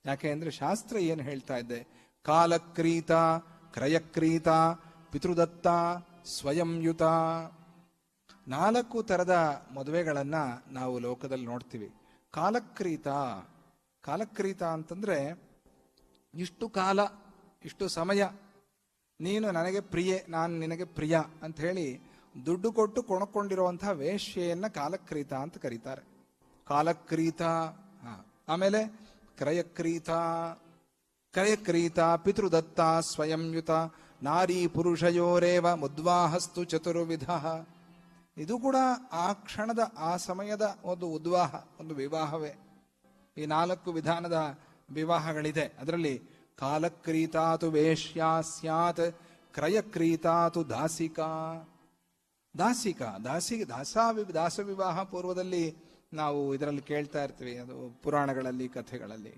ಯಾಕೆ ಅಂದರೆ ಶಾಸ್ತ್ರ ಏನು ಹೇಳ್ತಾ ಇದೆ? ಕಾಲಕ್ರೀತ, ಕ್ರಯಕ್ರೀತ, ಪಿತೃದತ್ತ, ಸ್ವಯಂಯುತ. 4 ಥರದ ಮದುವೆಗಳನ್ನು ನಾವು ಲೋಕದಲ್ಲಿ ನೋಡ್ತೀವಿ. ಕಾಲಕ್ರೀತ, ಕಾಲಕ್ರೀತ ಅಂತಂದರೆ ಇಷ್ಟು ಕಾಲ, ಇಷ್ಟು ಸಮಯ ನೀನು ನನಗೆ ಪ್ರಿಯೆ, ನಾನು ನಿನಗೆ ಪ್ರಿಯ ಅಂತ ಹೇಳಿ ದುಡ್ಡು ಕೊಟ್ಟು ಕೊಣಕೊಂಡಿರುವಂತಹ ವೇಶ್ಯೆಯನ್ನು ಕಾಲಕ್ರೀತ ಅಂತ ಕರೀತಾರೆ. ಕಾಲಕ್ರೀತ. ಆಮೇಲೆ ಕ್ರಯಕ್ರೀತ, ಕ್ರಯಕ್ರೀತ, ಪಿತೃದತ್ತ, ಸ್ವಯಂಯುತ, ನಾರಿ ಪುರುಷಯೋರೇವ ಮುದ್ವಾಹಸ್ತು ಚತುರ್ವಿಧ. ಇದು ಕೂಡ ಆ ಕ್ಷಣದ ಆ ಸಮಯದ ಒಂದು ಉದ್ವಾಹ, ಒಂದು ವಿವಾಹವೇ. ಈ 4 ವಿಧಾನದ ವಿವಾಹಗಳಿದೆ. ಅದರಲ್ಲಿ ಕಾಲಕ್ರೀತಾತು ವೇಶ್ಯಾ ಸ್ಯಾತ್, ಕ್ರಯಕ್ರೀತಾತು ದಾಸಿಕಾ. ದಾಸಿಕಾ, ದಾಸ ವಿವಾಹ ಪೂರ್ವದಲ್ಲಿ ನಾವು ಇದರಲ್ಲಿ ಕೇಳ್ತಾ ಇರ್ತೀವಿ, ಅದು ಪುರಾಣಗಳಲ್ಲಿ, ಕಥೆಗಳಲ್ಲಿ.